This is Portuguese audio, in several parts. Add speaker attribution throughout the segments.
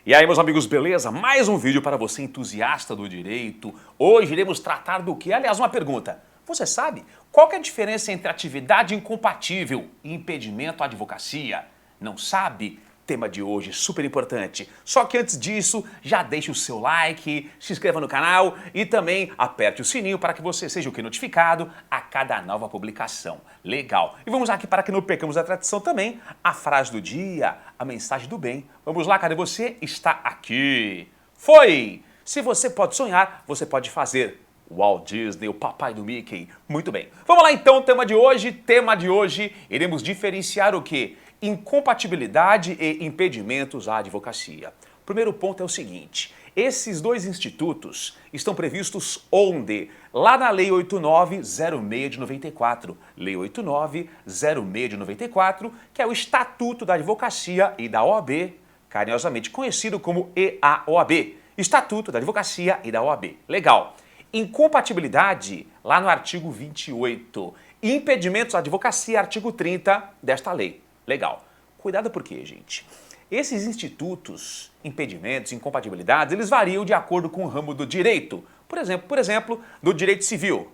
Speaker 1: E aí, meus amigos, beleza? Mais um vídeo para você entusiasta do direito. Hoje iremos tratar do que? Aliás, uma pergunta. Você sabe qual que é a diferença entre atividade incompatível e impedimento à advocacia? Não sabe? Tema de hoje super importante. Só que antes disso, já deixe o seu like, se inscreva no canal e também aperte o sininho para que você seja o que notificado a cada nova publicação. Legal. E vamos aqui para que não percamos a tradição também, a frase do dia, a mensagem do bem. Vamos lá, cadê você? Está aqui. Foi! Se você pode sonhar, você pode fazer. Walt Disney, o papai do Mickey. Muito bem. Vamos lá então, tema de hoje, iremos diferenciar o quê? Incompatibilidade e impedimentos à advocacia. O primeiro ponto é o seguinte, esses dois institutos estão previstos onde? Lá na Lei 8906 de 94. Lei 8906 de 94, que é o Estatuto da Advocacia e da OAB, carinhosamente conhecido como EAOAB. Estatuto da Advocacia e da OAB. Legal. Incompatibilidade, lá no artigo 28. Impedimentos à advocacia, artigo 30 desta lei. Legal. Cuidado por quê, gente? Esses institutos, impedimentos, incompatibilidades, eles variam de acordo com o ramo do direito. Por exemplo, no direito civil,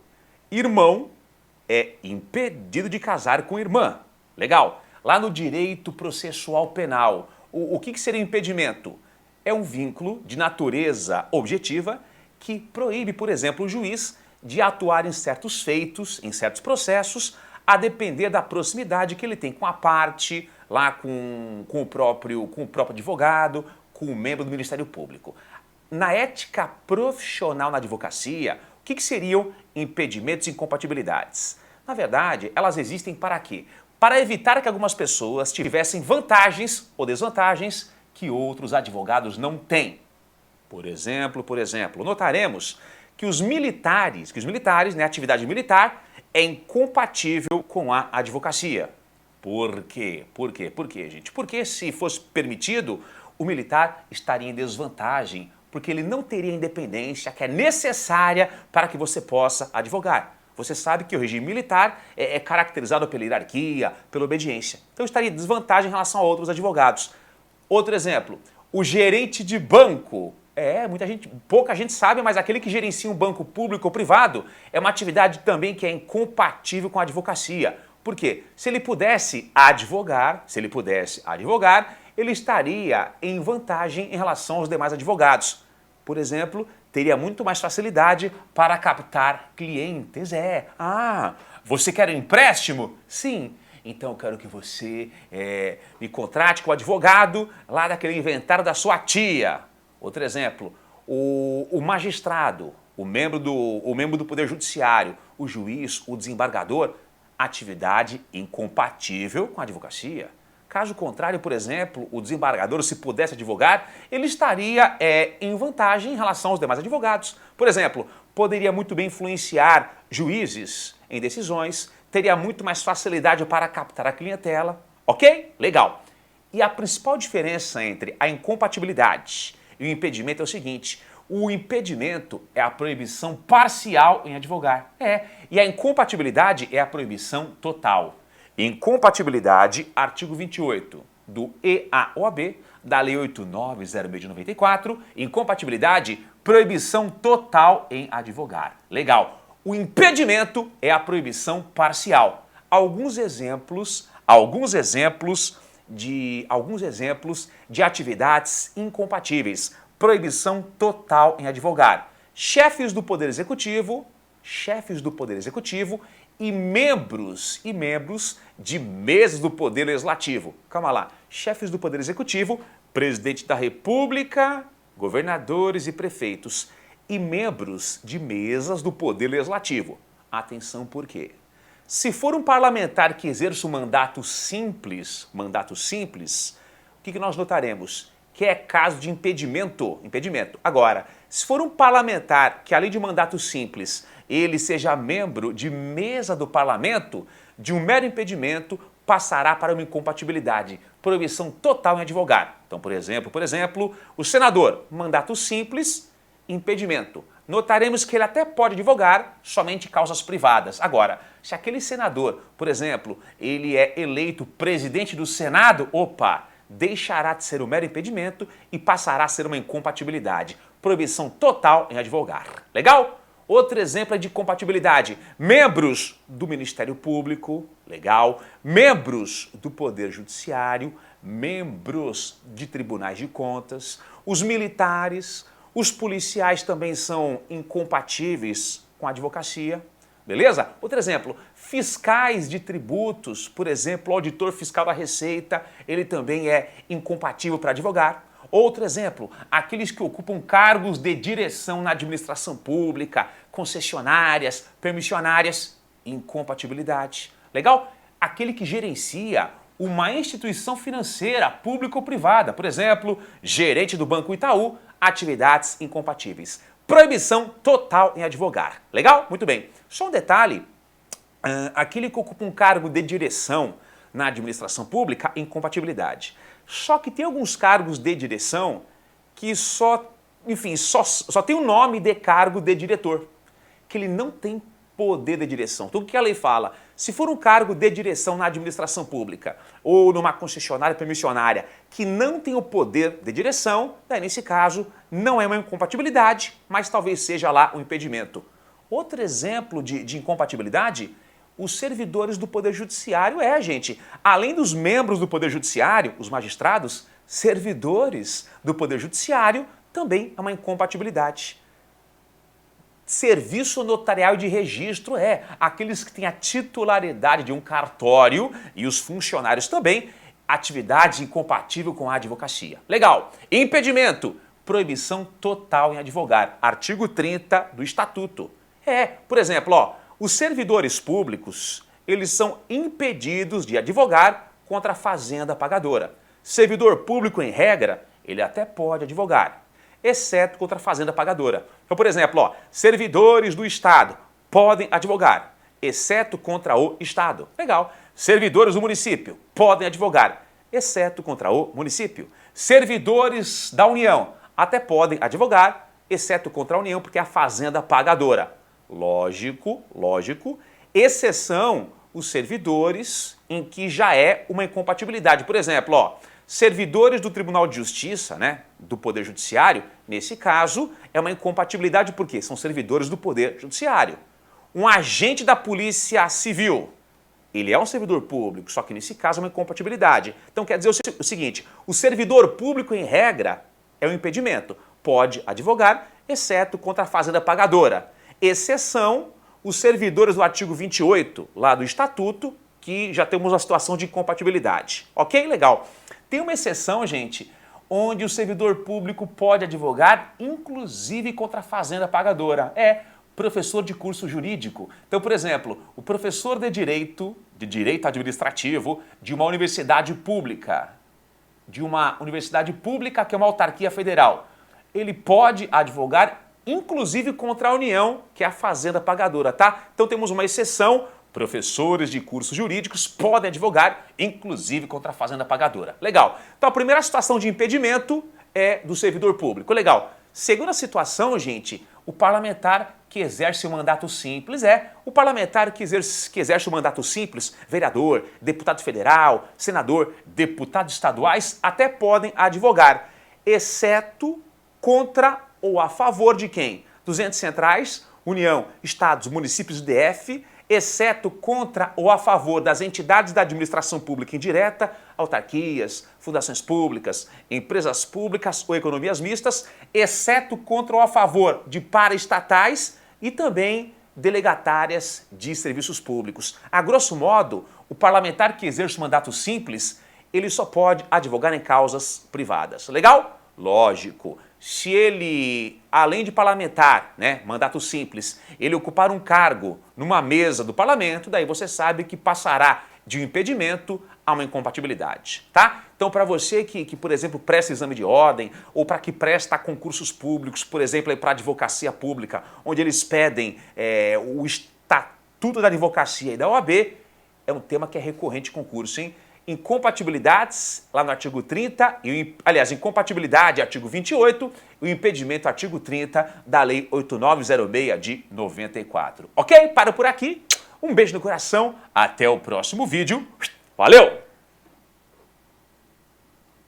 Speaker 1: irmão é impedido de casar com irmã. Legal. Lá no direito processual penal, o que seria impedimento? É um vínculo de natureza objetiva que proíbe, por exemplo, o juiz de atuar em certos feitos, em certos processos, a depender da proximidade que ele tem com a parte, lá com o próprio advogado, com o membro do Ministério Público. Na ética profissional na advocacia, o que seriam impedimentos e incompatibilidades? Na verdade, elas existem para quê? Para evitar que algumas pessoas tivessem vantagens ou desvantagens que outros advogados não têm. Por exemplo, notaremos que os militares, né, a atividade militar é incompatível com a advocacia. Por quê? Por quê, gente? Porque se fosse permitido, o militar estaria em desvantagem, porque ele não teria a independência que é necessária para que você possa advogar. Você sabe que o regime militar é caracterizado pela hierarquia, pela obediência. Então estaria em desvantagem em relação a outros advogados. Outro exemplo, o gerente de banco. Pouca gente sabe, mas aquele que gerencia um banco público ou privado é uma atividade também que é incompatível com a advocacia. Por quê? Se ele pudesse advogar, ele estaria em vantagem em relação aos demais advogados. Por exemplo, teria muito mais facilidade para captar clientes. Você quer um empréstimo? Sim. Então eu quero que você me contrate com o advogado lá daquele inventário da sua tia. Outro exemplo, o magistrado, o membro do Poder Judiciário, o juiz, o desembargador, atividade incompatível com a advocacia. Caso contrário, por exemplo, o desembargador, se pudesse advogar, ele estaria em vantagem em relação aos demais advogados. Por exemplo, poderia muito bem influenciar juízes em decisões, teria muito mais facilidade para captar a clientela. Ok? Legal. E a principal diferença entre a incompatibilidade e o impedimento é o seguinte, o impedimento é a proibição parcial em advogar. E a incompatibilidade é a proibição total. Incompatibilidade, artigo 28 do EAOAB, da Lei 8906 de 94, incompatibilidade, proibição total em advogar. Legal. O impedimento é a proibição parcial. Alguns exemplos de atividades incompatíveis. Proibição total em advogar. Chefes do Poder Executivo e membros de mesas do Poder Legislativo. Calma lá. Chefes do Poder Executivo, presidente da República, governadores e prefeitos e membros de mesas do Poder Legislativo. Atenção, por quê? Se for um parlamentar que exerce um mandato simples, o que nós notaremos? Que é caso de impedimento. Agora, se for um parlamentar que, além de mandato simples, ele seja membro de mesa do parlamento, de um mero impedimento, passará para uma incompatibilidade, proibição total em advogar. Então, por exemplo, o senador, mandato simples, impedimento. Notaremos que ele até pode advogar somente causas privadas. Agora, se aquele senador, por exemplo, ele é eleito presidente do Senado, deixará de ser um mero impedimento e passará a ser uma incompatibilidade. Proibição total em advogar. Legal? Outro exemplo é de compatibilidade. Membros do Ministério Público, legal. Membros do Poder Judiciário, membros de tribunais de contas, os militares, os policiais também são incompatíveis com a advocacia. Beleza? Outro exemplo, fiscais de tributos, por exemplo, o auditor fiscal da Receita, ele também é incompatível para advogar. Outro exemplo, aqueles que ocupam cargos de direção na administração pública, concessionárias, permissionárias, incompatibilidade. Legal? Aquele que gerencia uma instituição financeira, pública ou privada, por exemplo, gerente do Banco Itaú, atividades incompatíveis. Proibição total em advogar. Legal? Muito bem. Só um detalhe, aquele que ocupa um cargo de direção na administração pública, incompatibilidade. Só que tem alguns cargos de direção que só tem o nome de cargo de diretor, que ele não tem poder de direção. Então o que a lei fala? Se for um cargo de direção na administração pública ou numa concessionária permissionária que não tem o poder de direção, daí nesse caso não é uma incompatibilidade, mas talvez seja lá um impedimento. Outro exemplo de incompatibilidade, os servidores do Poder Judiciário gente. Além dos membros do Poder Judiciário, os magistrados, servidores do Poder Judiciário também é uma incompatibilidade. Serviço notarial de registro aqueles que têm a titularidade de um cartório e os funcionários também, atividade incompatível com a advocacia. Legal. Impedimento, proibição total em advogar. Artigo 30 do Estatuto. Por exemplo, os servidores públicos, eles são impedidos de advogar contra a fazenda pagadora. Servidor público, em regra, ele até pode advogar, exceto contra a fazenda pagadora. Então, por exemplo, servidores do Estado podem advogar, exceto contra o Estado. Legal. Servidores do município podem advogar, exceto contra o município. Servidores da União até podem advogar, exceto contra a União, porque é a fazenda pagadora. Lógico. Exceção os servidores em que já é uma incompatibilidade. Por exemplo, servidores do Tribunal de Justiça, do Poder Judiciário, nesse caso, é uma incompatibilidade porque são servidores do Poder Judiciário. Um agente da Polícia Civil, ele é um servidor público, só que nesse caso é uma incompatibilidade. Então quer dizer o seguinte, o servidor público, em regra, é um impedimento. Pode advogar, exceto contra a fazenda pagadora. Exceção os servidores do artigo 28, lá do Estatuto, que já temos uma situação de incompatibilidade. Ok? Legal. Tem uma exceção, gente, onde o servidor público pode advogar, inclusive contra a fazenda pagadora. Professor de curso jurídico. Então, por exemplo, o professor de direito administrativo de uma universidade pública, que é uma autarquia federal, ele pode advogar, inclusive contra a União, que é a fazenda pagadora, tá? Então temos uma exceção, professores de cursos jurídicos podem advogar, inclusive contra a fazenda pagadora. Legal. Então a primeira situação de impedimento é do servidor público. Legal. Segunda situação, gente, o parlamentar que exerce o mandato simples o parlamentar que exerce o mandato simples, vereador, deputado federal, senador, deputados estaduais, até podem advogar, exceto contra ou a favor de quem? Dos entes centrais, União, Estados, municípios e DF, exceto contra ou a favor das entidades da administração pública indireta, autarquias, fundações públicas, empresas públicas ou economias mistas, exceto contra ou a favor de paraestatais e também delegatárias de serviços públicos. A grosso modo, o parlamentar que exerce o mandato simples, ele só pode advogar em causas privadas. Legal? Lógico. Se ele, além de parlamentar, mandato simples, ele ocupar um cargo numa mesa do parlamento, daí você sabe que passará de um impedimento a uma incompatibilidade, tá? Então, para você que, por exemplo, presta exame de ordem ou para que presta concursos públicos, por exemplo, para advocacia pública, onde eles pedem o estatuto da advocacia e da OAB, é um tema que é recorrente em concurso, hein? Incompatibilidades, lá no artigo 30, incompatibilidade, artigo 28, e o impedimento, artigo 30 da Lei 8906 de 94. Ok? Paro por aqui, um beijo no coração, até o próximo vídeo, valeu!